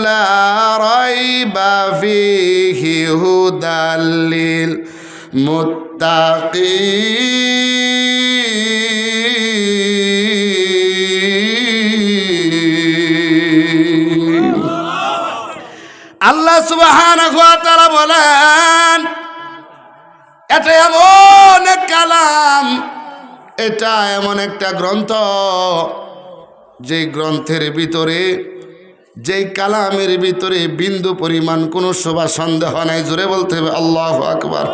لا ريب فيه هدى للمتقين আল্লাহ সুবহানাহু ওয়া তাআলা বলেন এটা এমন এক কালাম, এটা এমন একটা গ্রন্থ যেই গ্রন্থের ভিতরে, যেই কালামের ভিতরে বিন্দু পরিমাণ কোনো শোভা সন্দেহ নাই। জোরে বলতে হবে আল্লাহু আকবার।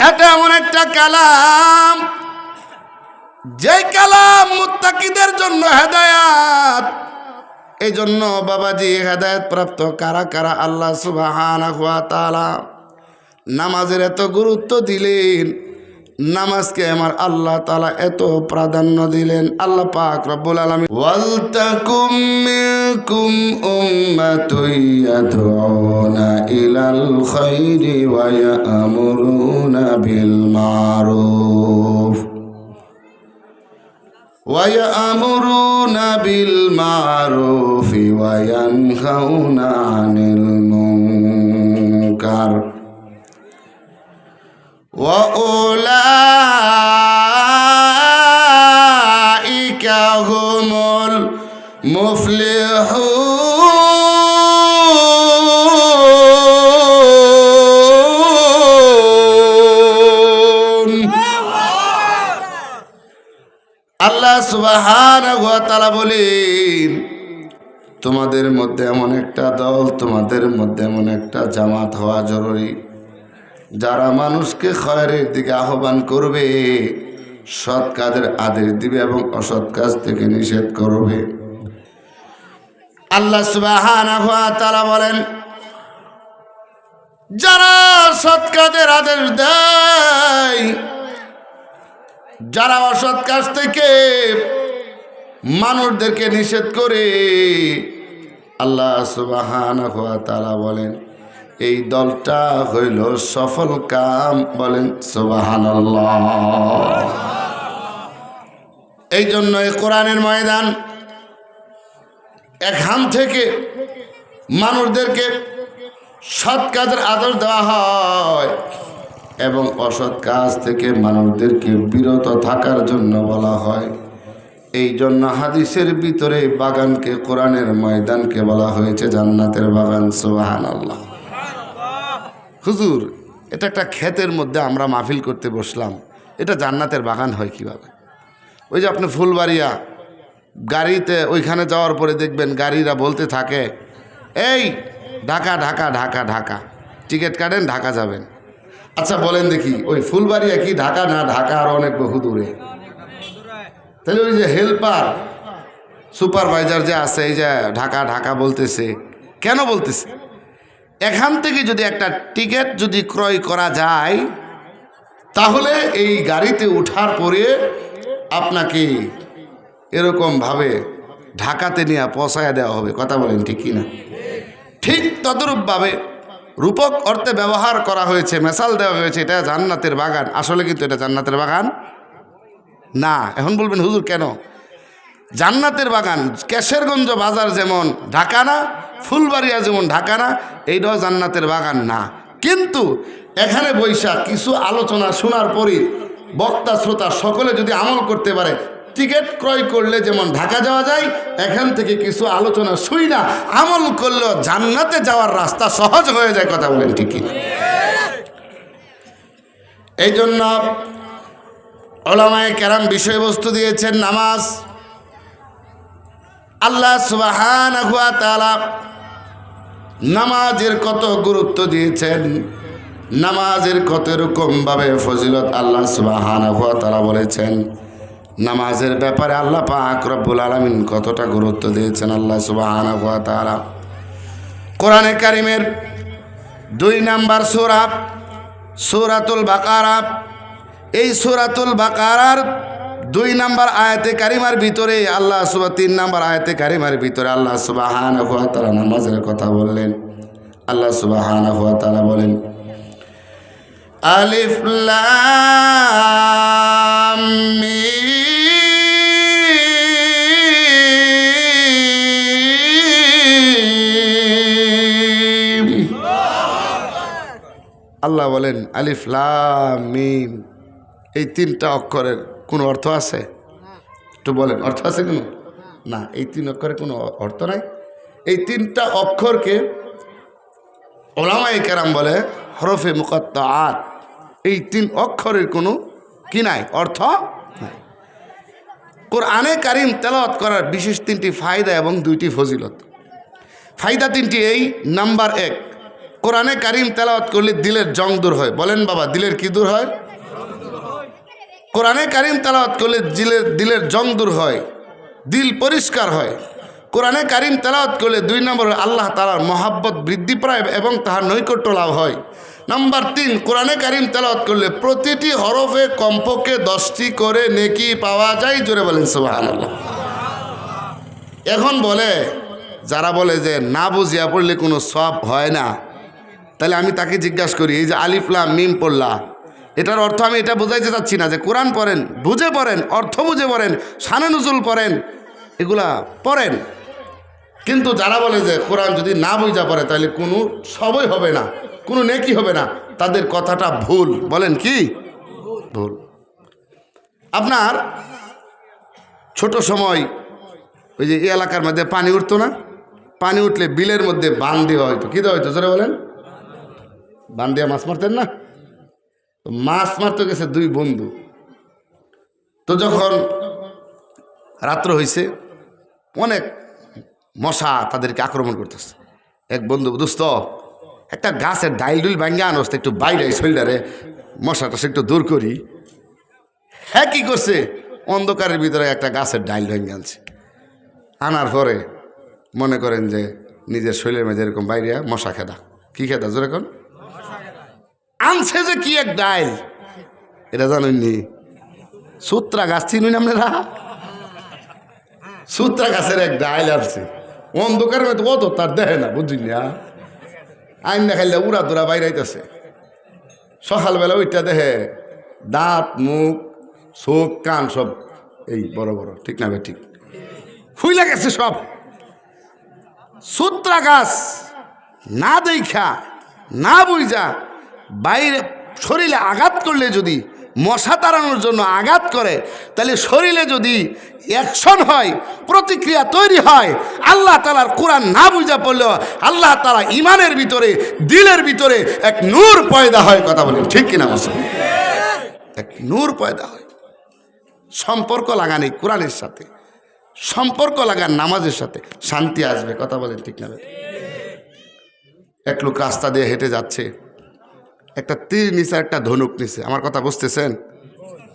এটা এমন একটা কালাম, যেই কালাম মুত্তাকিদের জন্য হেদায়েত। এই জন্য বাবাজি হেদায়েত প্রাপ্ত কারা কারা? আল্লাহ সুবহানাহু ওয়া তাআলা নামাজের এত গুরুত্ব দিলেন, নামাজকে আমার আল্লাহ তাআলা এত প্রাধান্য দিলেন। আল্লাহ পাক রব্বুল আলামিন ওয়ালতাকুম মিনকুম উম্মাতুন ইয়াদউনা ইলাল খায়রি ওয়া ইয়া'মুরুনা বিল মারুফ وَيَأْمُرُونَ بِالْمَعْرُوفِ وَيَنْهَوْنَ عَنِ الْمُنكَرِ وَأُولَئِكَ هُمُ الْمُفْلِحُونَ আল্লাহ সুবহানাহু ওয়া তাআলা বলেন তোমাদের মধ্যে এমন একটা দল, তোমাদের মধ্যে এমন একটা জামাত হওয়া জরুরি, যারা মানুষকে খয়রের দিকে আহ্বান করবে, সৎ কাজের আদেশ দিবে এবং অসৎ কাজ থেকে নিষেধ করবে। আল্লাহ সুবহানাহু ওয়া তাআলা বলেন যারা সৎ কাজের আদেশ দেয়, যারা অসৎ কাজ থেকে মানুষদেরকে নিষেধ করে, আল্লাহ সুবহানাহু ওয়া তাআলা বলেন এই দলটা হইল সফল কাম। বলেন সুবহানাল্লাহ। এই জন্য এই কোরআনের ময়দান এখান থেকে মানুষদেরকে সৎ কাজের আদেশ দেওয়া হয় এবং অসৎ কাজ থেকে মানুষদেরকে বিরত থাকার জন্য বলা হয়। এই জন্য হাদিসের ভিতরে বাগানকে, কোরআনের ময়দানকে বলা হয়েছে জান্নাতের বাগান। সুবহানাল্লাহ। হুজুর, এটা একটা ক্ষেতের মধ্যে আমরা মাহফিল করতে বসলাম, এটা জান্নাতের বাগান হয় কিভাবে? ওই যে আপনি ফুলবাড়িয়া গাড়িতে ওইখানে যাওয়ার পরে দেখবেন গাড়িরা বলতে থাকে এই ঢাকা ঢাকা ঢাকা ঢাকা, টিকিট কাটেন ঢাকা যাবেন। আচ্ছা বলেন দেখি ওই ফুলবাড়িয়া কি ঢাকা না ঢাকা আর অনেক বহু দূরে? তাহলে ওই যে হেল্পার সুপারভাইজার যে আছে, এই যে ঢাকা ঢাকা বলতেছে, কেন বলতেছে? এখান থেকে যদি একটা টিকিট যদি ক্রয় করা যায়, তাহলে এই গাড়িতে ওঠার পরে আপনাকে এরকমভাবে ঢাকাতে নিয়ে পৌঁছায় দেওয়া হবে। কথা বলেন ঠিক কি না? ঠিক তদ্রূপভাবে রূপক অর্থে ব্যবহার করা হয়েছে, মেসাল দেওয়া হয়েছে এটা জান্নাতের বাগান। আসলে কিন্তু এটা জান্নাতের বাগান না। এখন বলবেন হুজুর কেন? জান্নাতের বাগান কেশরগঞ্জ বাজার যেমন ঢাকা না, ফুলবাড়িয়া যেমন ঢাকা না, এইটাও জান্নাতের বাগান না। কিন্তু এখানে বৈশাখ কিছু আলোচনা শোনার পরই বক্তা শ্রোতা সকলে যদি আমল করতে পারে, টিকিট ক্রয় করলে যেমন ঢাকা যাওয়া যায়, এখান থেকে কিছু আলোচনা শুই না আমল করলেও জান্নাতে যাওয়ার রাস্তা সহজ হয়ে যায়। কথা বলেন ঠিকই? এই জন্য উলামায়ে কেরাম বিষয়বস্তু দিয়েছেন নামাজ। আল্লাহ সুবহানাহু ওয়া তাআলা নামাজের কত গুরুত্ব দিয়েছেন, নামাজের কত রকমভাবে ফজিলত আল্লাহ সুবহানাহু ওয়া তাআলা বলেছেন। নামাজের ব্যাপারে আল্লাহ পাক রব্বুল আলামিন কতটা গুরুত্ব দিয়েছেন আল্লাহ সুবহানাহু ওয়া তাআলা কোরআনে কারীমের 2 নম্বর সূরা সূরাতুল বাকারা। এই সূরাতুল বাকারার 2 নম্বর আয়াতে কারিমার ভিতরে আল্লাহ 3 নম্বর আয়াতে কারিমার ভিতরে আল্লাহ সুবহানাহু ওয়া তাআলা নামাজের কথা বললেন। আল্লাহ সুবহানাহু ওয়া তাআলা বলেন আলিফ লাম মিম আল্লাহ বলেন আলিফ লাম মিম, এই তিনটা অক্ষরের কোনো অর্থ আছে? একটু বলেন, অর্থ আছে কোনো? না, এই তিন অক্ষরের কোনো অর্থ নাই। এই তিনটা অক্ষরকে উলামায়ে কেরাম বলে হরফে মুকাত্তাআত। এই তিন অক্ষরের কোনো কি নাই, অর্থ নাই। কোরআনে কারিম তেলাওয়াত করার বিশেষ তিনটি ফায়দা এবং দুইটি ফজিলত। ফায়দা তিনটি এই: নাম্বার 1, কোরআনে কারিম তেলাওয়াত করলে দিলের জং দূর হয়। বলেন বাবা, দিলের কি দূর হয়? কোরআনে কারিম তেলাওয়াত করলে দিলের জং দূর হয়, দিল পরিষ্কার হয়। কোরআনে কারিম তেলাওয়াত করলে 2 নম্বর আল্লাহ তাআলার মহাব্বত বৃদ্ধি পায় এবং তাহার নৈকট্য লাভ হয়। নাম্বার 3, কোরআনে কারিম তেলাওয়াত করলে প্রতিটি হরফে কমপক্ষে 10টি করে নেকি পাওয়া যায়। জোরে বলেন সুবহানাল্লাহ। এখন বলে যারা বলে যে না বুঝিয়া পড়লে কোনো সওয়াব হয় না, তাহলে আমি তাকে জিজ্ঞাসা করি, এই যে আলিফ লাম মিম পড়লা, এটার অর্থ আমি এটা বোঝাইতে চাচ্ছি না যে কোরআন পড়েন, বুঝে পড়েন, অর্থ বুঝে পড়েন, শানে নুজুল পড়েন, এগুলা পড়েন। কিন্তু যারা বলে যে কোরআন যদি না বুঝা পড়ে তাহলে কোনো সবই হবে না, কোনো নেকি হবে না, তাদের কথাটা ভুল। বলেন কি ভুল? আপনার ছোট সময় ওই যে এই এলাকার মধ্যে পানি উঠতো না, পানি উঠলে বিলের মধ্যে বান দেওয়া হয়তো, কী দেওয়া হয়তো জোরে বলেন? বান দিয়ে মাছ মারতেন না? মাছ মারতে গেছে 2 বন্ধু। তো যখন রাত্র হয়েছে, অনেক মশা তাদেরকে আক্রমণ করতেছে। এক বন্ধু, দোস্ত একটা গাছের ডাইল ডুল ভাঙ্গা আনস, একটু বাইরে শৈলটারে মশাটা সে একটু দূর করি। হ্যাঁ, কি করছে? অন্ধকারের ভিতরে একটা গাছের ডাইল ভেঙে আনছে। আনার পরে মনে করেন যে নিজের শরীরের মধ্যে এরকম বাইরে মশা খেদা, কি খেদা জোরে কোন আনছে যে কি এক ডাইল, এটা জানেননি? সূত্রা গাছ চিনুন আপনারা? সূত্রা গাছের এক ডাইল আনছে, অন্ধকারের মধ্যে অত তার দেখে না, বুঝলি না? আইন না খাইলে উড়া দুরা বাইরাইতেছে। সকালবেলা ওইটা দেখে দাঁত মুখ চোখ কান সব এই বড় বড়, ঠিক না ভাই? ঠিক ফুইলা গেছে সব। সূত্রা গাছ না দেখা না বুঝা বাইরে শরীরে আঘাত করলে, যদি মশা তাড়ানোর জন্য আঘাত করে, তাহলে শরীরে যদি অ্যাকশন হয়, প্রতিক্রিয়া তৈরি হয়, আল্লাহ তাআলার কোরআন না বুঝা পড়লেও আল্লাহ তাআলা ইমানের ভিতরে, দিলের ভিতরে এক নূর পয়দা হয়। কথা বলেন ঠিক কিনা? মুসলমান এক নূর পয়দা হয়। সম্পর্ক লাগান এই কোরআনের সাথে, সম্পর্ক লাগান নামাজের সাথে, শান্তি আসবে। কথা বলেন ঠিক না? এক লোক রাস্তা দিয়ে হেঁটে যাচ্ছে, একটা তীর নিচে একটা ধনুক নিচে। আমার কথা বুঝতেছেন?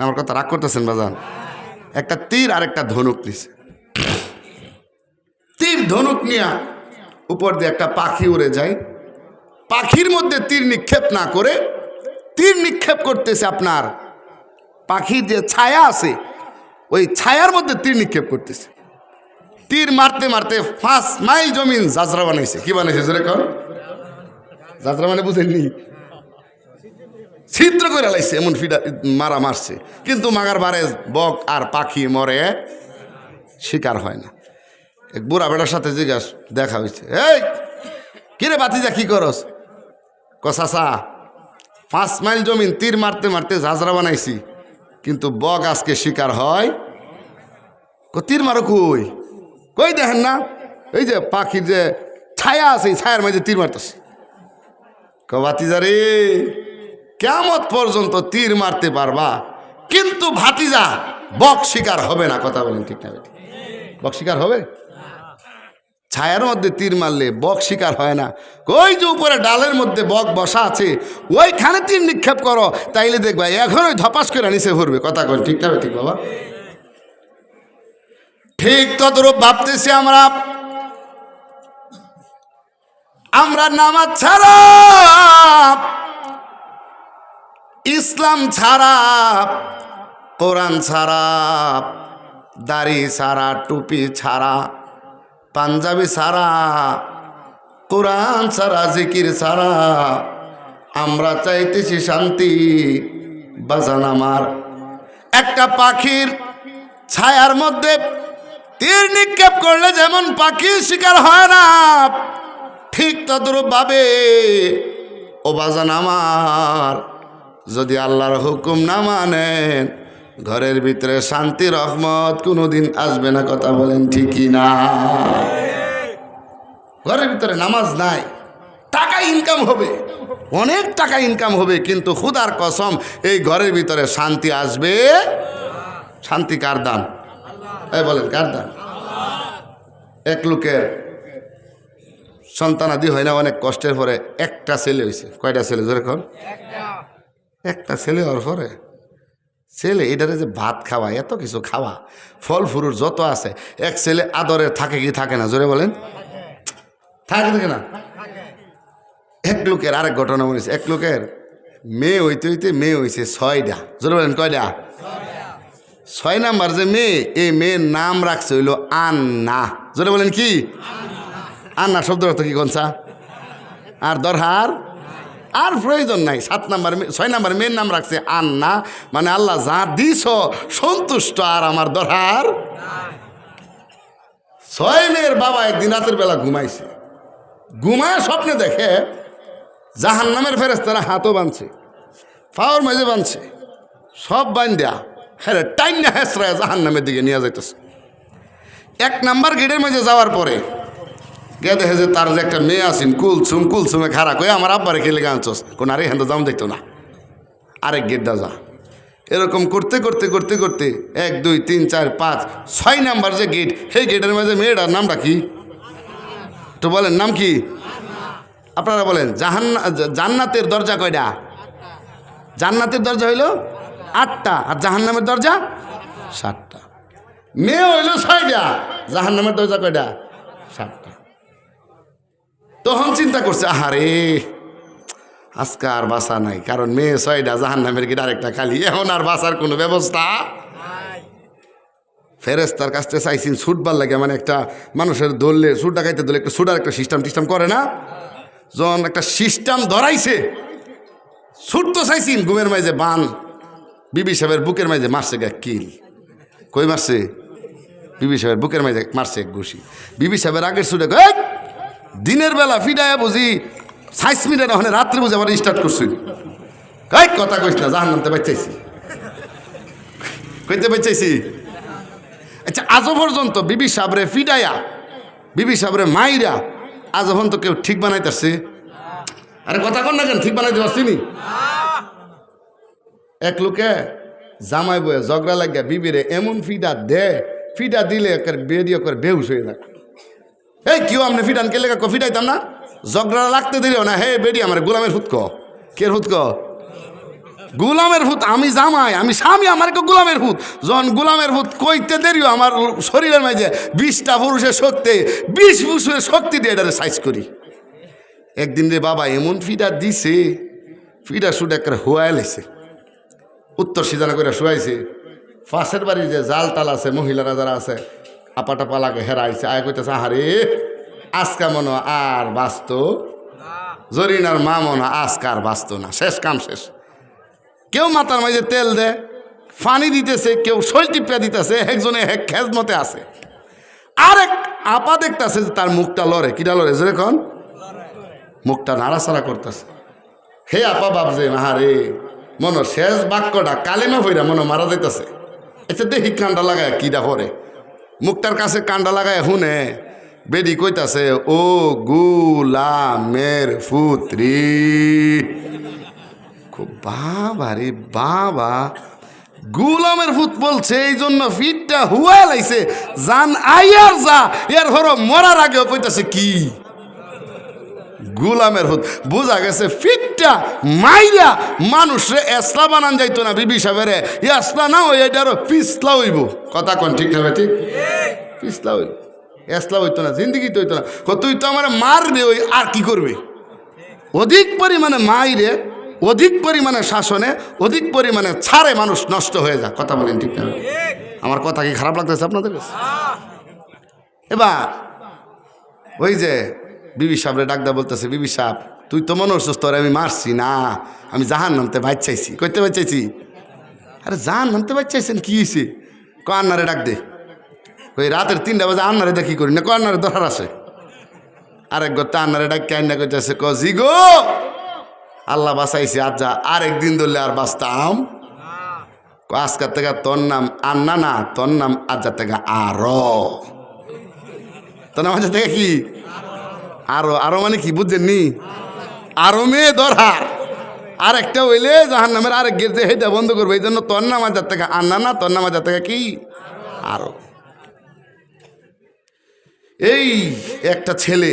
আমার কথা রাগ করতেছেন বাজান? একটা তীর আর একটা ধনুক নিচে। তীর ধনুক নিয়ে উপর দিয়ে একটা পাখি উড়ে যায়। পাখির মধ্যে তীর নিক্ষেপ না করে তীর নিক্ষেপ করতেছে আপনার পাখির যে ছায়া আছে, ওই ছায়ার মধ্যে তীর নিক্ষেপ করতেছে। তীর মারতে মারতে 5 মাইল জমিন জাজরা বানাইছে। কি বানাইছে জোরে কর? জাজরা মানে বুঝেননি? ছিদ্র করে লাইছে, এমন ফিডা মারা মারছে, কিন্তু মাগার বারে বক আর পাখি মরে, শিকার হয় না। এক বুড়া বেটার সাথে জিজ্ঞাসা দেখা হয়েছে, এই কিরে বাতিজা কি করস? কসাসা 5 মাইল জমিন তীর মারতে মারতে ঝাঁঝরা বানাইছি, কিন্তু বক আজকে শিকার হয়। তীর মারো কই? কই দেখেন না এই যে পাখির যে ছায়া আছে, ছায়ার মাঝে তীর মারতেছে। ভাতিজা রে, কিয়ামত পর্যন্ত তীর মারতে পারবা, কিন্তু ভাতিজা বক শিকার হবে না। কথা বলেন ঠিক না? বক শিকার হবে? ছায়ার মধ্যে তীর মারলে বক শিকার হয় না। ওই যে উপরে ডালের মধ্যে বক বসা আছে, ওইখানে তীর নিক্ষেপ করো, তাইলে দেখবা এখন ওই ধপাস করে নিচে ভরবে। কথা বলেন ঠিক না? ঠিক বাবা? ঠিক তদ্রূপ ভাবতেছি আমরা নামাজ ছাড়া, ইসলাম ছাড়া, কোরআন ছাড়া, দাড়ি ছাড়া, টুপি ছাড়া, পাঞ্জাবি ছাড়া, কোরআন ছাড়া, জিকির ছাড়া আমরা চাইতেছি শান্তি। বাজান আমার, একটা পাখির ছায়ার মধ্যে তীর নিক্ষেপ করলে যেমন পাখির শিকার হয় না, ঠিক তদ্রূপ ভাবে ও বাজান আমার, যদি আল্লাহর হুকুম না মানেন ঘরের ভিতরে শান্তি রহমত কোনোদিন আসবে না। কথা বলেন ঠিকই না? ঘরের ভিতরে নামাজ নাই, টাকা ইনকাম হবে, অনেক টাকা ইনকাম হবে, কিন্তু খুদার কসম এই ঘরের ভিতরে শান্তি আসবে। শান্তি কার দান? এই বলেন কার দান? এক লোকের সন্তানাদি হয় না, অনেক কষ্টের পরে একটা ছেলে হয়েছে। কয়টা ছেলে? যেরকম একটা ছেলে হওয়ার পরে ছেলে এটারে যে ভাত খাওয়া, এত কিছু খাওয়া, ফল ফুরুর যত আছে, এক ছেলে আদরের থাকে কি থাকে না? জোরে বলেন, থাকে থাকে না? এক লোকের আরেক ঘটনা মনে হয়েছে, এক লোকের মেয়ে হইতে হইতে মেয়ে হয়েছে 6টা। জোরে বলেন কয়টা? 6 নাম্বার যে মেয়ে, এই মেয়ের নাম রাখছে হইল আন্না। জোরে বলেন কি? আন্না শব্দের অর্থ কি কোনসা? আর দরহার আর প্রয়োজন নাই। 6 নাম্বার মেয়ের নাম রাখছে আন্না, মানে আল্লাহ যা দিস সন্তুষ্ট, আর আমার দরহার। 6 মেয়ের বাবা একদিন রাতের বেলা ঘুমাইছে, ঘুমায় স্বপ্নে দেখে জাহান্নামের ফেরেশতারা হাতও বাঁধছে, পাওয়ার মাঝে বাঁধছে, সব বান্ধা হ্যাঁ টাইনা হেসরায় জাহান্নামের দিকে নিয়ে যাইতেছে। 1 নাম্বার গেটের মাঝে যাওয়ার পরে গে দেখে যে তার যে একটা মেয়ে আছেন কুলসুমে খাড়া কয়ে আমার আব্বারে খেলে গানছস, কোন আরে হ্যাঁ যাম দেখতো না, আরেক গেটটা যা। এরকম করতে করতে করতে করতে 1 2 3 4 5 6 নাম্বার যে গেট, সেই গেটের মাঝে মেয়েটার নামটা কি তো বলেন? নাম কি? আপনারা বলেন। জান্নাতের দরজা কয়টা? জান্নাতের দরজা হইল 8টা, আর জাহান্নামের দরজা 7টা। মেয়ে হইল 6টা, জাহান্নামের দরজা কয়টা? 7টা। তখন চিন্তা করছে, আহারে আজকে আর বাসা নাই, কারণ মেয়ে 6টা, জাহান্নামের গেট আরেকটা খালি, এখন আর বাসার কোনো ব্যবস্থা। ফেরেশতার কাছে চাইছেন ছুটবার লাগে, মানে একটা মানুষের ধরলে ছুট ডাকাইতে ধরলে একটা ছুটার একটা সিস্টেম করে না, যখন একটা সিস্টেম ধরাইছে ছুট তো চাইছেন, ঘুমের মাঝে বান বিবি সাহেবের বুকের মাঝে মারছে গা কিল। কই মারছে? বিবি সাহেবের বুকের মাঝে মারছে এক ঘুষি। বিবি সাহেবের আগের ছুটে দিনের বেলা ফিডায় বুঝি 6 মিনিট, ওখানে রাত্রে বুঝে আবার স্টার্ট করছি। কই কথা কইস না, জাহান নামতে বাঁচাইছি, কইতে বাঁচাইছি। আচ্ছা, আজও পর্যন্ত বিবি সাহেবরে ফিডায়া, বিবি সাহেবরে মাইরা আজও পর্যন্ত কেউ ঠিক বানাইতেছে? আরে কথা কন না কেন, ঠিক বানাইতে পারছি নি? এক লোকে জামাই বয়ে ঝগড়া লাগিয়া বিবিরে এমন ফিডা দিলে বেরিয়ে করে বেহুশ হয়ে যায়। এই কেউ আপনি ফিডান কে লেখা ফিডাইতাম না, ঝগড়া লাগতে দিলেও না। হে বেরি আমার গোলামের ফুৎক, কে ফুৎক? গোলামের ভূত। আমি জামাই, আমি স্বামী, আমার গোলামের ভূত। যখন গোলামের ভূত কইতে দেরিও আমার শরীরের মাঝে 20টা পুরুষের শক্তি, 20 পুরুষের শক্তি দিয়ে এটারে সাইজ করি। একদিন রে বাবা এমন ফিডা দিছে, ফিডা শুট একটা হোয়াই লাইছে, উত্তর সিজানা করে শুয়াইছে। পাশের বাড়ির যে জাল টাল আছে, মহিলারা যারা আছে, আপা টাপা লাগে, হেরা আইছে, আয় কইতেছে আহারে আজকা মনো আর বাঁচত, জরিনার মা মনো আজকা আর বাঁচত না, শেষ কাম শেষ। কেউ মাথার মাঝে তেল দেয়, পানি দিতেছে, কেউ শৈল টিপা দিতেছে, একজনে খেজমতে আছে। আরেক আপা দেখতেছে যে তার মুখটা লড়ে, কিটা লড়ে, যেরকম মুখটা নাড়াচাড়া করতেছে। হে আপা ভাবছে আহারে মনো শেষ বাক্যটা কালিমা ফইরা মনো মারা যাইতেছে। আচ্ছা দেখি কান্ডা লাগায় কিটা করে, মুখটার কাছে কান্ডা লাগায় শুনে বেডি কইতাছে, ও গুলামের পুত্রী। খুব বাবা রে বাবা, গুলামের ভূত বলছে, এই জন্য ফিটটা হুয়া লাইছে, জান আইয়ার যা, এর ধরো মরার আগেও কইতাছে কি গুলামের ভূত। বোঝা গেছে ফিটটা মাইরা মানুষরে এসলা বানান যাইতো না। বিবি সাহেবের এসলা না হই, এটারও পিছলা হইব। কথা কোন ঠিক হবে? ঠিক পিছলা হইব, এসলা হইতো না, জিন্দিগিতে হইতো না। তুই তো আমার মারবে, ওই আর কি করবে? অধিক পরিমাণে মাইরে, অধিক পরিমাণে শাসনে, অধিক পরিমাণে ছাড়ে মানুষ নষ্ট হয়ে যায়। কথা বলেন ঠিক না? আমার কথা কি খারাপ লাগতেছে আপনাদের কাছে? এবার ওই যে বিবি সাহেবরে ডাকদা বলতেছে, বিবি সাহেব তুই তো মনে হচ্ছিস তোরে আমি মারছি না, আমি জাহান নামতে বাইর চাইছি। কইতে বাইর চাইছি? আরে জাহান নামতে বাইর চাইছেন, কি হয়েছে? আন্নারে ডাক দে। ওই রাতের 3টা বাজে আন্নারে দেখি করি না, আন্নারে দরকার আছে। আরেক গত আন্নারে ডাক আন্না কইতেছে, জি গো আল্লাহ বাঁচাইছে, আজ যা আরেকদিন ধরলে আর বাঁচতাম। আজকের থেকে তোর নাম আন্না না, তোর নাম আজ থেকে আরো। তোর নাম আজ থেকে কি আরো? আরো মানে কি বুঝছেননি? আরো মেয়ে দরহার, আর একটা হইলে জাহান নামের আরেক গেছে, সেটা বন্ধ করবো। এই জন্য তোর নাম আজ থেকে আন্না না, তোর নাম আজ থেকে কি আরো। এই একটা ছেলে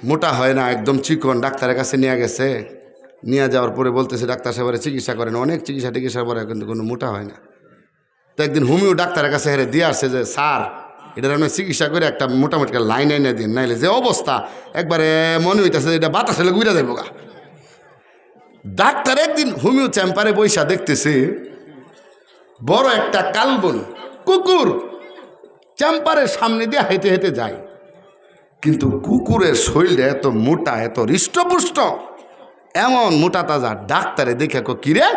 মোটা হয় না, একদম চিকন, ডাক্তারের কাছে নিয়ে গেছে। নিয়ে যাওয়ার পরে বলতেছে ডাক্তার সাহেবের চিকিৎসা করেন, অনেক চিকিৎসার পরে কিন্তু কোনো মোটা হয় না। তো একদিন হোমিও ডাক্তারের কাছে হেরে দিয়ে আসছে যে স্যার এটার আমি চিকিৎসা করে একটা মোটামুটি লাইন আইনে দিন, নাইলে যে অবস্থা একবারে মনে হইতেছে এটা বাতাস হলে গুইরা যাবো গা। ডাক্তার একদিন হোমিও চেম্বারে বৈশা দেখতেছে বড় একটা কালবন কুকুর চেম্বারের সামনে দিয়ে হেঁটে হেঁটে যায়, কিন্তু কুকুরের শরীরটা এত মোটা, এত হৃষ্টপুষ্ট, এমন মোটা তাজা। ডাক্তারে দেখে কিরে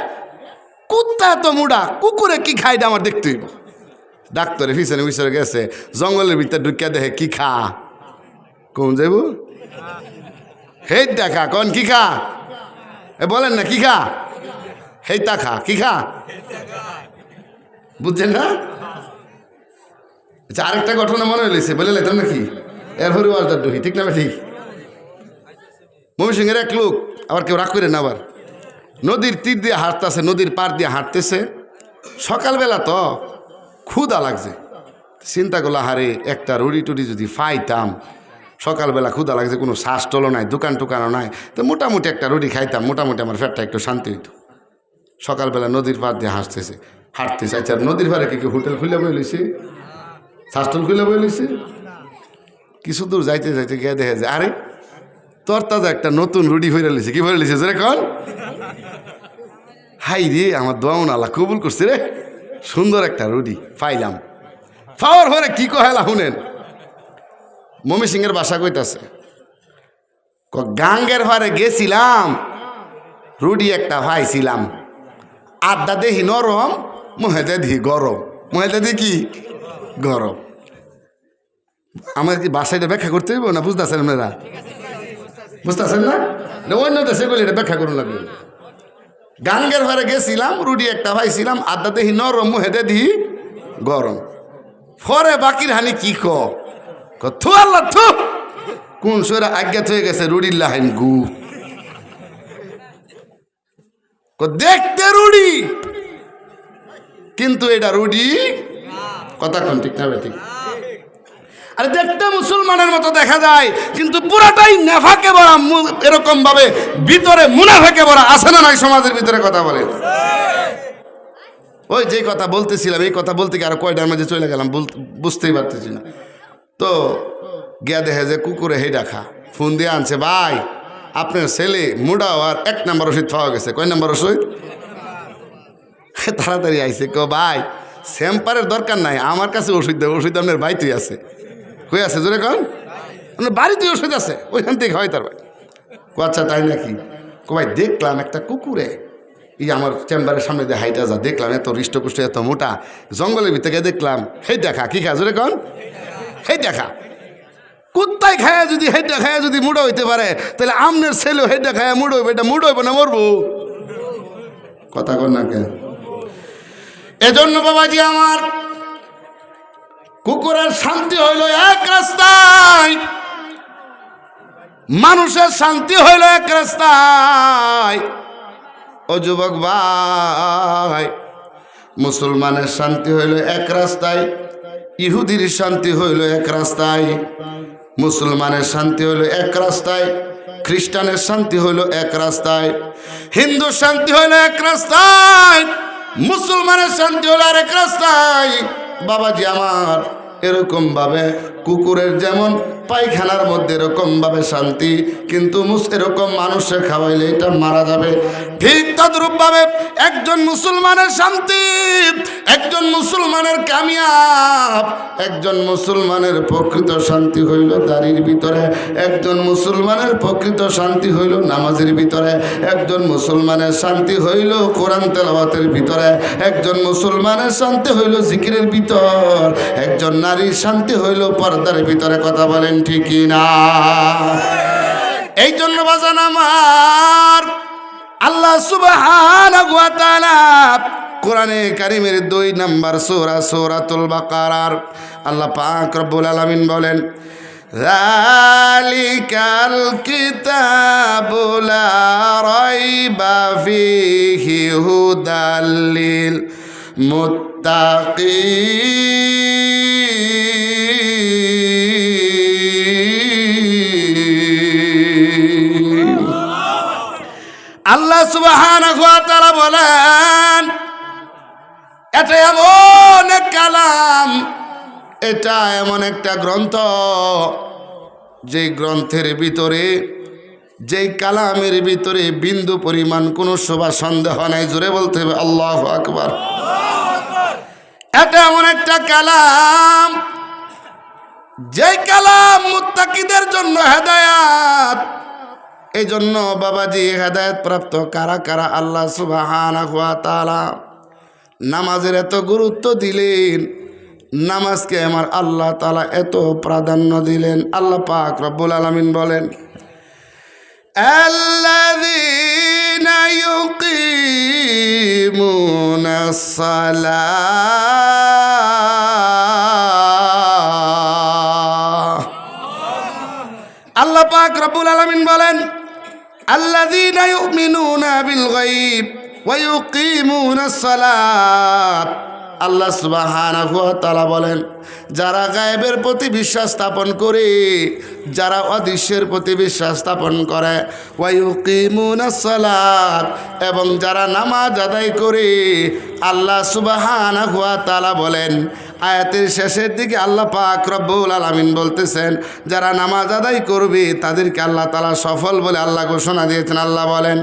কুত্তা এত মোটা, কুকুরে কি খাই আমার দেখতে হইব। ডাক্তারে পিছনে পিছনে গেছে, জঙ্গলের ভিতরে ঢুকিয়া দেখে কি খা, কোন যাইব হেই দেখা কন কি খা, এ বলেন না কি খা, হেইতা খা, কি খা বুঝছেন না? আচ্ছা, আরেকটা ঘটনা মনে হইলেছে, বলে লেতাম নাকি এর হরিবার ডুহি, ঠিক না ঠিক? ময়মনসিংহের এক লোক, আবার কেউ রাগ করে না, আবার নদীর তীর দিয়ে হাঁটতেছে, নদীর পার দিয়ে হাঁটতেছে। সকালবেলা তো ক্ষুধা লাগছে, চিন্তা করলো হারে একটা রুটি টুটি যদি পাইতাম, সকালবেলা ক্ষুধা লাগছে, কোনো শ্বাস টলো নাই, দোকান টোকানও নাই, তো মোটামুটি একটা রুটি খাইতাম, মোটামুটি আমার পেটটা একটু শান্তি হইতো। সকালবেলা নদীর পার দিয়ে হাঁটতেছে। আচ্ছা, নদীর পাড়ে কি হোটেল খুলে বই লইছে, শ্বাসটল খুলে বই লইছে। কিছু দূর যাইতে যাইতে গিয়ে দেখে যে আরে তোর তাজা একটা নতুন রুটি ভরে লিছে। কি ভরে লিছে রে কন? হাই রে, আমার দোয়া আল্লাহ কবুল করছে রে, সুন্দর একটা রুটি পাইলাম। পাওয়ার পরে কি কহেলা শুনেন, ময়মনসিংহের বাসা কইতাছে, গাঙ্গের ভারে গেছিলাম, রুটি একটা পাইছিলাম, আড্ডা দেখি নরম, মহেদে দেখি গরম, মহেদে দেখি গরম। আমার কি বাসাটা ব্যাখ্যা করতে হইব না? বুঝতেছেন আপনারা? বুঝতেছেন না? অন্য দেশে গেলে এটা ব্যাখ্যা করুন লাগবে। গাঙ্গের ভারে গেছিলাম, রুটি একটা পাইছিলাম, আড্ডা দেখি নরম, মহেদে দেখি গরম। ফরে বাকির হানি কি থু আল্লাহ থু, কোন সৈরা আজ্ঞাত হয়ে গেছে রুডির লাহাইন গু। দেখতে রুডি, কিন্তু এটা রুডি কথা কোন ঠিক না? ঠিক। আরে দেখতে মুসলমানের মতো দেখা যায়, কিন্তু পুরাটাই নেফাকে ভরা, এরকম ভাবে ভিতরে মুনাফেকে ভরা। আছে না নাই সমাজের ভিতরে? কথা বলে। ওই যে কথা বলতেছিলাম, এই কথা বলতে কি আরো কয়টার মাঝে চলে গেলাম বুঝতেই পারতেছি না। তো গিয়া দেখে যে কুকুরে হেডা খা, ফোন দিয়ে আনছে, ভাই আপনার ছেলে মুডা আর 1 নম্বর ওষুধ পাওয়া গেছে। কয় নম্বর ওষুধ? তাড়াতাড়ি আইছে, ভাই স্যাম্পারের দরকার নাই, আমার কাছে ওষুধ দেবে, ওষুধ আপনার বাড়িতেই আছে। কই আছে জোরে কন? আপনার বাড়িতেই ওষুধ আছে, ওইখান থেকে হয় তার ভাই। আচ্ছা তাই নাকি? ভাই দেখলাম একটা কুকুরে এই আমার চেম্বারের সামনে দিয়ে হাইটা যা, দেখলাম এত হৃষ্টপুষ্ট, এত মোটা, জঙ্গলের ভিতরে দেখলাম। হেই দেখা কি খা জোরে কন? হেই দেখা কুত্তায় খায়া যদি, হেডটা খায়া যদি মুড়ো হইতে পারে, তাহলে আমনের ছেলেও হেডটা খায়া মুড়ো হইবে। এটা মুড়ো হইব না মরবো? কথা কর না কেন? এজন্য বাবাজি আমার, কুকুরের শান্তি হইল এক রাস্তায়, মানুষের শান্তি হইল এক রাস্তায়। ও যুবক ভাই, মুসলমানের শান্তি হইল এক রাস্তায়, ইহুদির শান্তি হইল এক রাস্তায়, মুসলমানের শান্তি হইল এক রাস্তায়, খ্রিস্টানের শান্তি হইল এক রাস্তায়, হিন্দুর শান্তি হইল এক রাস্তায়, মুসলমানের শান্তি হইল আরেক রাস্তায়। বাবাজি আমার, এরকম ভাবে কুকুরের যেমন পায়খানার মধ্যে এরকম ভাবে শান্তি, কিন্তু এরকম মানুষের খাওয়াইলে এটা মারা যাবে। ঠিক তদ্রূপ ভাবে একজন মুসলমানের শান্তি, একজন মুসলমানের কামিয়াব, একজন মুসলমানের প্রকৃত শান্তি হইল দাড়ির ভিতরে, একজন মুসলমানের প্রকৃত শান্তি হইল নামাজের ভিতরে, একজন মুসলমানের শান্তি হইল কোরআন তেলাওয়াতের ভিতরে, একজন মুসলমানের শান্তি হইল জিকিরের ভিতর, একজন নারীর শান্তি হইল পর্দার ভিতরে। কথা বলেন ঠিক না? এই জন্য বাজান আমার, আল্লাহ সুবহানাহু ওয়া তাআলা কোরআনে কারীমের 2 নম্বর সূরা সূরাতুল বাকারার আল্লাহ পাক রব্বুল আলামিন বলেন, যালিকাল কিতাবু লা রাইবা ফীহি হুদাল লিল মুত্তাকিন। আল্লাহ সুবহানাহু ওয়া তাআলা বলেন, এটা এমন এক কালাম, এটা এমন একটা গ্রন্থ, যেই গ্রন্থের ভিতরে, যেই কালামের ভিতরে বিন্দু পরিমাণ কোনো শোভা সন্দেহ নাই। জোরে বলতে হবে আল্লাহু আকবার। এটা এমন একটা কালাম, যেই কালাম মুত্তাকিদের জন্য হেদায়েত। এই জন্য বাবাজি হেদায়েত প্রাপ্ত কারা কারা? আল্লাহ সুবহানাহু ওয়া তাআলা নামাজের এত গুরুত্ব দিলেন, নামাজকে আমার আল্লাহ তাআলা এত প্রাধান্য দিলেন। আল্লাহ পাক রব্বুল আলামিন বলেন, আল্লাযীনা ইউকিমুনাস সালাহ। আল্লাহ পাক রব্বুল আলামিন বলেন, আল্লাযীনা ইউমিনুনা বিল গায়ব ওয়া ইউকিমুনাস সালাত। আল্লাহ সুবহানাহু ওয়া তাআলা বলেন, যারা গায়েবের প্রতি বিশ্বাস স্থাপন করে, যারা অদৃশ্যের প্রতি বিশ্বাস স্থাপন করে, ওয়া ইউকিমুনাস সালাত, এবং যারা নামাজ আদায় করে। আল্লাহ সুবহানাহু ওয়া তাআলা বলেন, আয়াতের শেষের দিকে আল্লাহ পাক রব্বুল আলামিন বলতেছেন, যারা নামাজ আদায় করবে তাদেরকে আল্লাহ তাআলা সফল বলে আল্লাহ ঘোষণা দিয়েছেন। আল্লাহ বলেন,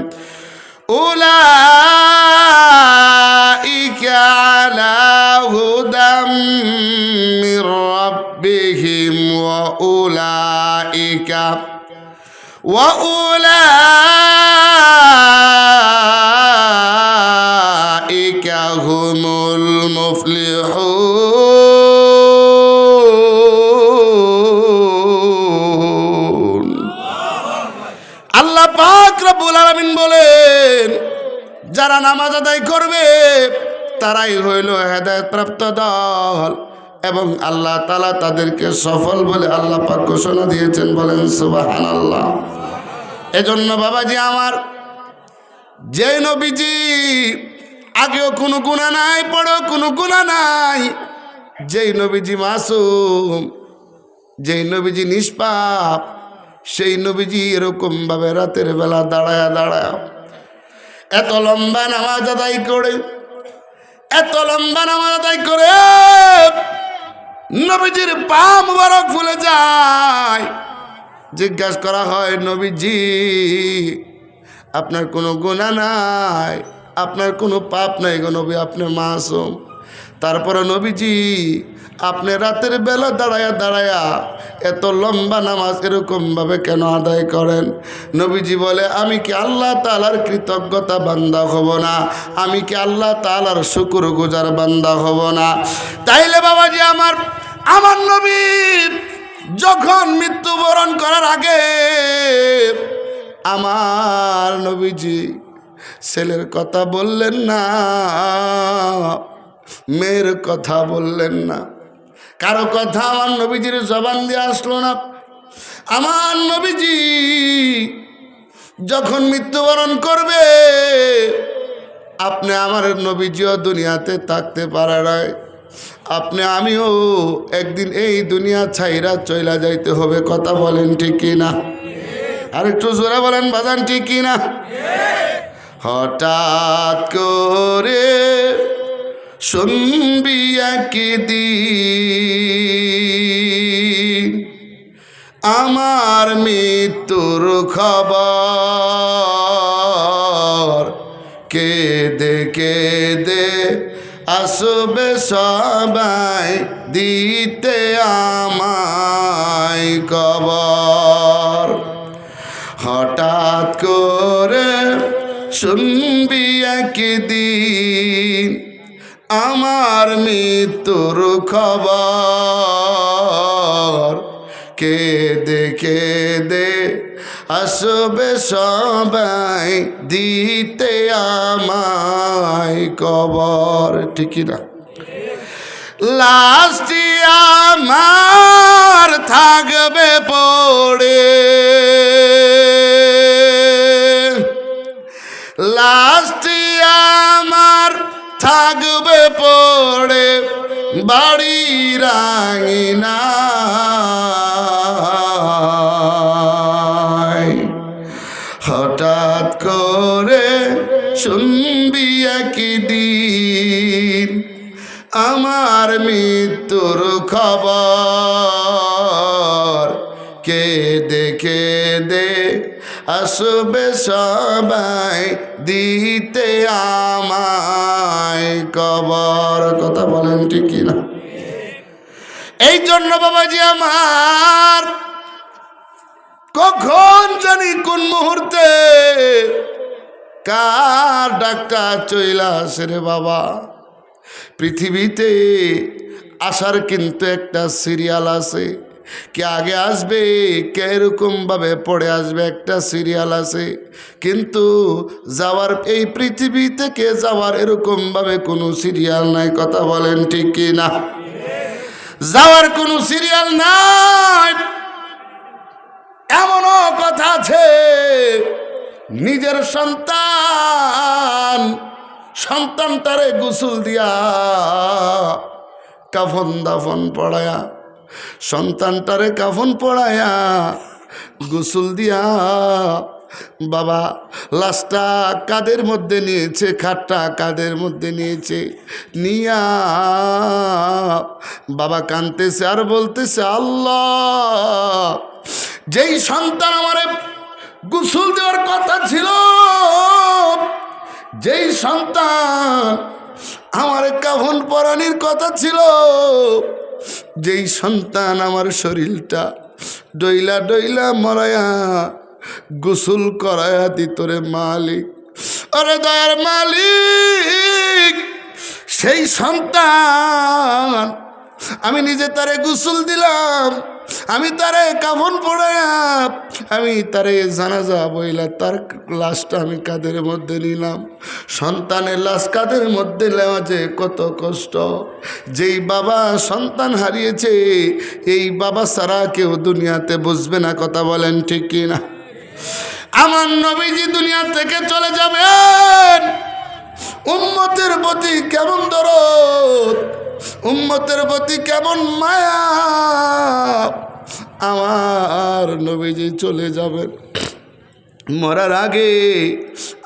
উলাইকা আলা হুদাম মির রাব্বিহিম ওয়া উলাইকা হুমুল মুফলিহুন। আল্লাহ পাক রব্বুল আলামিন বলেন, যারা নামাজ আদায় করবে তারাই হইল হেদায়েত প্রাপ্ত দল, এবং আল্লাহ তাআলা তাদেরকে সফল বলে আল্লাহ পাক ঘোষণা দিয়েছেন। বলেন সুবহানাল্লাহ। এজন্য বাবাজি আমার, যে নবীজি আগেও কোনো গুনাহ নাই, পরেও কোনো গুনাহ নাই, যেই নবীজি মাসুম, যেই নবীজি নিষ্পাপ, সেই নবীজি এরকম ভাবে রাতের বেলা দাঁড়ায়া দাঁড়ায়া এত লম্বা নামাজ আদায় করে, এত লম্বা নামাজ আদায় করে নবীজির পা মুবারক ফুলে যায়। জিজ্ঞাসা করা হয়, নবীজি আপনার কোনো গুনাহ নাই, আপনার কোনো পাপ নাই গো নবী, আপনি মাসুম। তারপরে নবীজি আপনি রাতের বেলা দাঁড়ায়া দাঁড়ায়া এত লম্বা নামাজ এরকমভাবে কেন আদায় করেন? নবীজি বলে, আমি কি আল্লাহ তাআলার কৃতজ্ঞতা বান্দা হব না? আমি কি আল্লাহ তাআলার শুকর গুজার বান্দা হব না? তাইলে বাবাজি আমার, আমার নবী যখন মৃত্যুবরণ করার আগে আমার নবীজি ছেলের কথা বললেন না, মেয়ের কথা বললেন না, কারো কথা আমার নবীজির জবান দিয়ে আসলো না। আমার নবীজি যখন মৃত্যুবরণ করবে, আপনি আমার নবীজিও দুনিয়াতে থাকতে পারে নাই, আপনি আমিও একদিন এই দুনিয়া ছাইরা চইলা যাইতে হবে। কথা বলেন ঠিক কিনা? আর একটু জোরে বলেন বাজান, ঠিক কিনা? হঠাৎ করে শুনবি একদিন আমার মৃত্যুর খবর, কেঁদে কেঁদে আসবে সবাই দিতে আমায় কবর। হঠাৎ করে শুনবি একদিন আমার মৃত্যুর খবর, কেঁদে কেঁদে আসবে সবাই দিতে আমায় কবর, ঠিকই না? লাশটি আমার থাকবে পড়ে, লাশটি আমার থাকবে পড়ে বাড়ির আঙিনায়। হঠাৎ করে শুনবি একদিন আমার মৃত্যুর খবর, কে দেখে দে আসবে সবাই দিতে আমায় কবর। কথা বলেন ঠিক না? এই জন্য বাবাজি আমার, কখন জানি কোন মুহূর্তে কার ডাক্তার চইলা আসে রে বাবা। পৃথিবীতে আসার কিন্তু একটা সিরিয়াল আছে, কে আগে আসবে, কে এরকম ভাবে পড়ে আসবে, একটা সিরিয়াল আছে। কিন্তু যাওয়ার, এই পৃথিবী থেকে যাওয়ার এরকম ভাবে কোনো সিরিয়াল নাই। কথা বলেন ঠিক কি না? যাওয়ার কোনো সিরিয়াল নাই। এমনও কথা আছে, নিজের সন্তানটারে গোসল দিয়া কাফন দাফন পড়ায়া, সন্তানটারে কাফন পড়ায়া গোসল দিয়া বাবা লাশটা কাদের মধ্যে নিয়েছে, খাটটা কাদের মধ্যে নিয়েছে, নিয়া বাবা কাঁদতেছে আর বলতেছে, আল্লাহ, যেই সন্তান আমারে গোসল দেওয়ার কথা ছিল, যেই সন্তান আমার কাফন পরানির কথা ছিল, যেই সন্তান আমার শরীরটা ডইলা ডইলা মরায়া গোসল করায়া দিত রে মালিক, আরে দয়ার মালিক, সেই সন্তান আমি নিজে তারে গোসল দিলাম, আমি তারে কাফন পড়াইয়া, আমি তারে জানাজা বইলা তার লাশটা আমি কাদের মধ্যে নিলাম। সন্তানের লাশ কাদের মধ্যে নেওয়া যে কত কষ্ট। যেই বাবা সন্তান হারিয়েছে, এই বাবা ছাড়া কেউ দুনিয়াতে বুঝবে না। কথা বলেন ঠিক কি না? আমার নবীজি দুনিয়া থেকে চলে যাবেন, উম্মতের প্রতি কেমন দরদ, উম্মতের প্রতি কেমন মায়া। আমার নবীজি চলে যাবেন, মরার আগে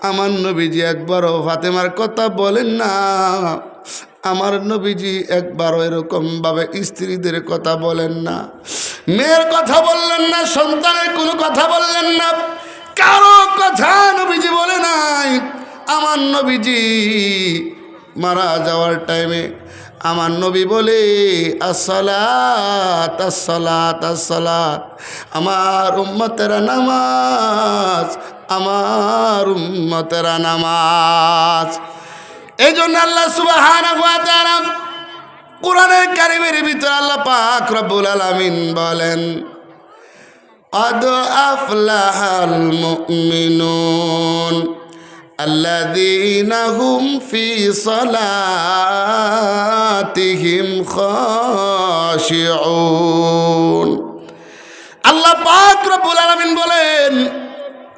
আমার নবীজি একবারও ফাতেমার কথা বলেন না। আমার নবীজি একবারও এরকমভাবে স্ত্রীদের কথা বলেন না, মেয়ের কথা বললেন না, সন্তানের কোনো কথা বললেন না, কারো কথা নবীজি বলে নাই। আমার নবীজি মারা যাওয়ার টাইমে আমার নবী বলে, আসসালাত আসসালাত আসসালাত, আমার উম্মতেরা নামাজ, আমার উম্মতেরা নামাজ। এই জন্য আল্লাহ সুবহানাহু ওয়া তাআলা কোরআনের কারিমের ভিতরে আল্লাহ পাক রব্বুল আলামিন বলেন, قد أفلح المؤمنون الذين هم في صلاتهم خاشعون। আল্লাহ পাক রব্বুল আলামিন বলেন,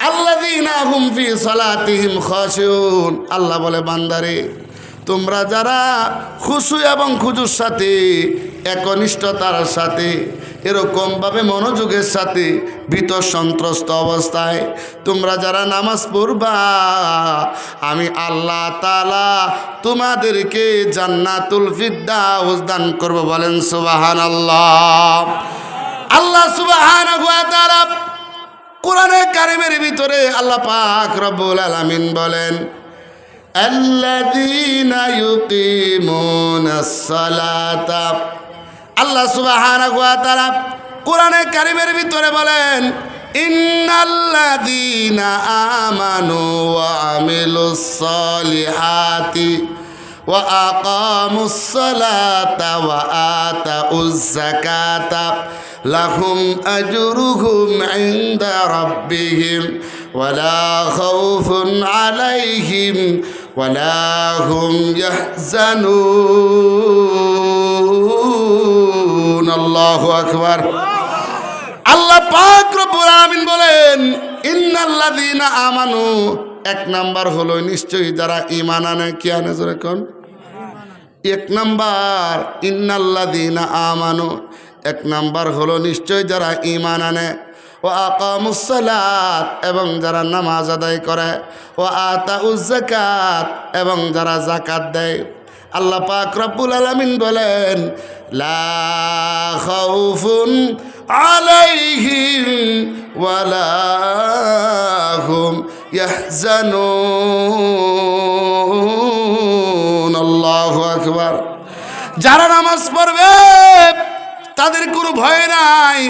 আল্লাযীনা হুম ফি সালাতিহিম খাশিউন। আল্লাহ বলে, বান্দারে, তোমরা যারা খুশু এবং খুজুর সাথে, একনিষ্ঠতার সাথে, এরকমভাবে মনোযোগের সাথে, ভীত সন্ত্রস্ত অবস্থায় তোমরা যারা নামাজ পড়বা, আমি আল্লাহ তাআলা তোমাদেরকে জান্নাতুল ফিরদাউস দান করব। বলেন সুবহানাল্লাহ। আল্লাহ সুবহানাহু ওয়া তাআলা কোরআনে কারিমের ভিতরে আল্লাহ পাক রব্বুল আলামিন বলেন, আল্লাযীনা ইউকিমুনাস সালাতা। আল্লাহ সুবহানাহু ওয়া তাআলা কোরআনে কারিমের ভিতরে বলেন, ইন্নাল্লাযীনা আমানু ওয়া আমিলুস সালিহাতি ওয়া আকামুস সালাতা ওয়া আতাউজ যাকাতা লাহুম আজরুহুম ইনদা রাব্বিহিম ওয়ালা খাউফুন আলাইহিম ওয়ালা হুম ইয়াহজানুন। আল্লাহু আকবার। আল্লাহ পাক রব্বুল আলামিন বলেন ইন্নাল্লাযীনা আমানু, এক নাম্বার হলো নিশ্চয়ই যারা ঈমান আনে। কি আনে জোরে কোন? এক নাম্বার ইন্নাল্লাযীনা আমানু, এক নাম্বার হলো নিশ্চয় যারা ঈমান আনে। ও আকামুস সালাত, এবং যারা নামাজ আদায় করে। ও আতাউজ যাকাত, এবং যারা যাকাত দেয়। আল্লাহ পাক রব্বুল আলামিন বলেন লা খাউফুন আলাইহিম ওয়ালা হুম ইয়াহজানুন। আল্লাহু আকবার। যারা নামাজ পড়বে তাদের কোনো ভয় নাই,